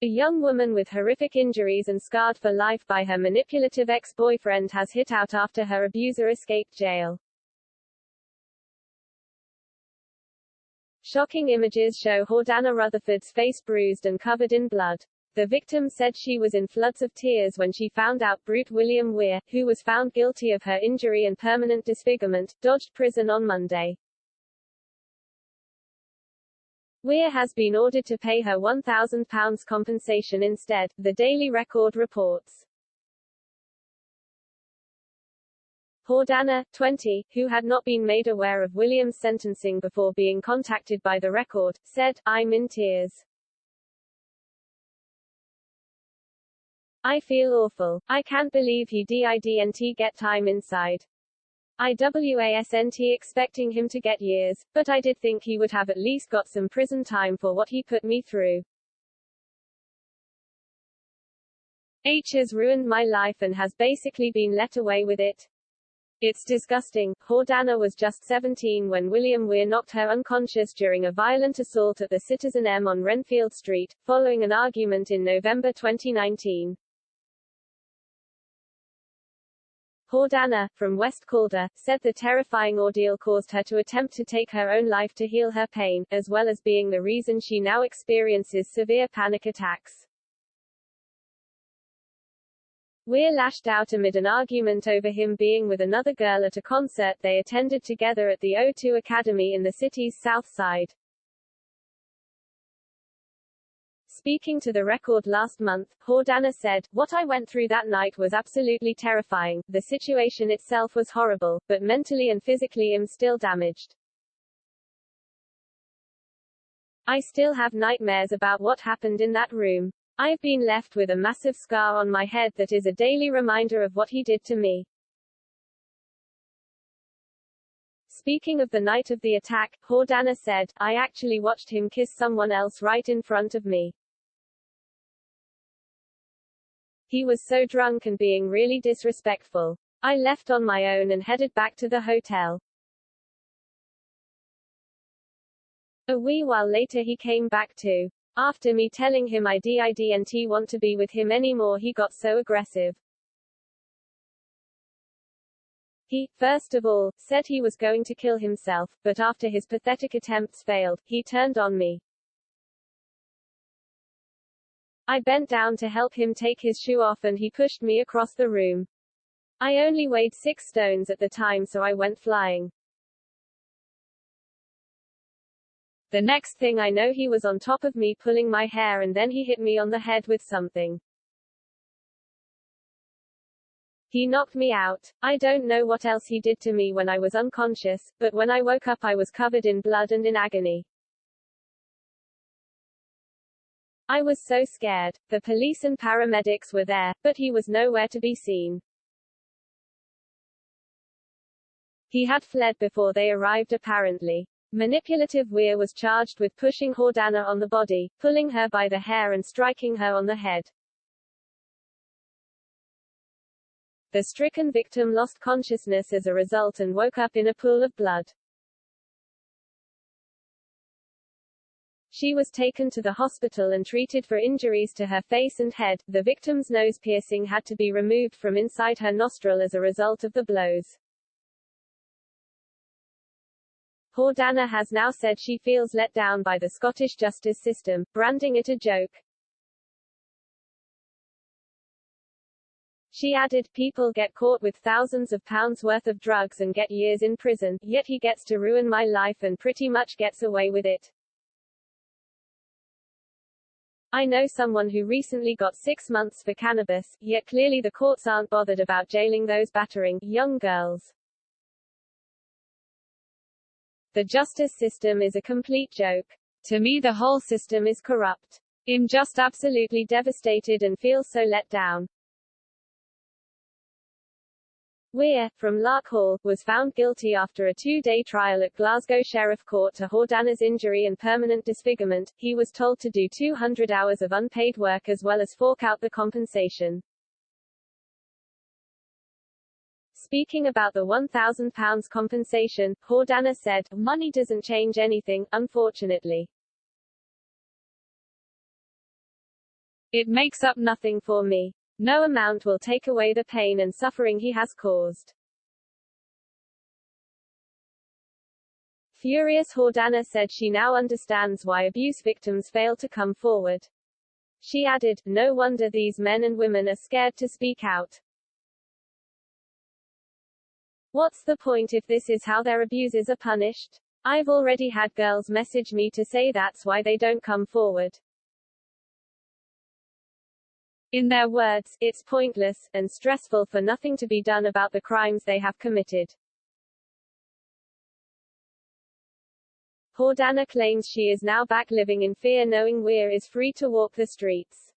A young woman with horrific injuries and scarred for life by her manipulative ex-boyfriend has hit out after her abuser escaped jail. Shocking images show Jordana Rutherford's face bruised and covered in blood. The victim said she was in floods of tears when she found out Brute William Weir, who was found guilty of her injury and permanent disfigurement, dodged prison on Monday. Weir has been ordered to pay her £1,000 compensation instead, the Daily Record reports. Jordana, 20, who had not been made aware of William's sentencing before being contacted by the Record, said, "I'm in tears. I feel awful. I can't believe he didn't get time inside. I wasn't expecting him to get years, but I did think he would have at least got some prison time for what he put me through. H has ruined my life and has basically been let away with it. It's disgusting." Jordana was just 17 when William Weir knocked her unconscious during a violent assault at the Citizen M on Renfield Street, following an argument in November 2019. Jordana, from West Calder, said the terrifying ordeal caused her to attempt to take her own life to heal her pain, as well as being the reason she now experiences severe panic attacks. Weir lashed out amid an argument over him being with another girl at a concert they attended together at the O2 Academy in the city's south side. Speaking to the Record last month, Jordana said, "What I went through that night was absolutely terrifying. The situation itself was horrible, but mentally and physically I'm still damaged. I still have nightmares about what happened in that room. I've been left with a massive scar on my head that is a daily reminder of what he did to me." Speaking of the night of the attack, Jordana said, "I actually watched him kiss someone else right in front of me. He was so drunk and being really disrespectful. I left on my own and headed back to the hotel. A wee while later he came back too. After me telling him I didn't want to be with him anymore, he got so aggressive. He, first of all, said he was going to kill himself, but after his pathetic attempts failed, he turned on me. I bent down to help him take his shoe off and he pushed me across the room. I only weighed 6 stones at the time, so I went flying. The next thing I know he was on top of me pulling my hair and then he hit me on the head with something. He knocked me out. I don't know what else he did to me when I was unconscious, but when I woke up I was covered in blood and in agony. I was so scared. The police and paramedics were there, but he was nowhere to be seen. He had fled before they arrived apparently. Manipulative Weir was charged with pushing Jordana on the body, pulling her by the hair and striking her on the head. The stricken victim lost consciousness as a result and woke up in a pool of blood. She was taken to the hospital and treated for injuries to her face and head. The victim's nose piercing had to be removed from inside her nostril as a result of the blows. Jordana has now said she feels let down by the Scottish justice system, branding it a joke. She added, "People get caught with thousands of pounds worth of drugs and get years in prison, yet he gets to ruin my life and pretty much gets away with it. I know someone who recently got 6 months for cannabis, yet clearly the courts aren't bothered about jailing those battering young girls. The justice system is a complete joke. To me the whole system is corrupt. I'm just absolutely devastated and feel so let down." Weir, from Larkhall, was found guilty after a 2-day trial at Glasgow Sheriff Court to Jordana's injury and permanent disfigurement. He was told to do 200 hours of unpaid work as well as fork out the compensation. Speaking about the £1,000 compensation, Jordana said, "Money doesn't change anything, unfortunately. It makes up nothing for me. No amount will take away the pain and suffering he has caused. Furious, Jordana said she now understands why abuse victims fail to come forward. She added, "No wonder these men and women are scared to speak out. What's the point if this is how their abuses are punished? I've already had girls message me to say that's why they don't come forward." In their words, it's pointless, and stressful for nothing to be done about the crimes they have committed. Jordana claims she is now back living in fear knowing Weir is free to walk the streets.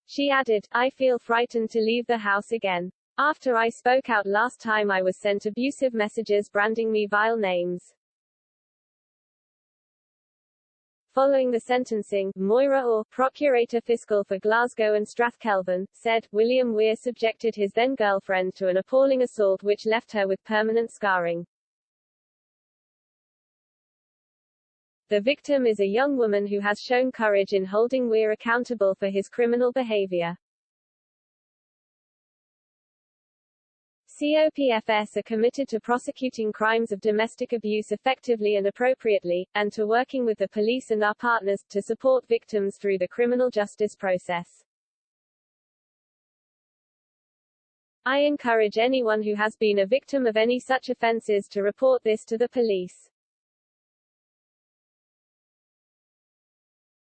She added, "I feel frightened to leave the house again. After I spoke out last time I was sent abusive messages branding me vile names." Following the sentencing, Moira Orr, Procurator Fiscal for Glasgow and Strathkelvin, said, William Weir subjected his then-girlfriend to an appalling assault which left her with permanent scarring. The victim is a young woman who has shown courage in holding Weir accountable for his criminal behavior. COPFS are committed to prosecuting crimes of domestic abuse effectively and appropriately, and to working with the police and our partners, to support victims through the criminal justice process. I encourage anyone who has been a victim of any such offences to report this to the police.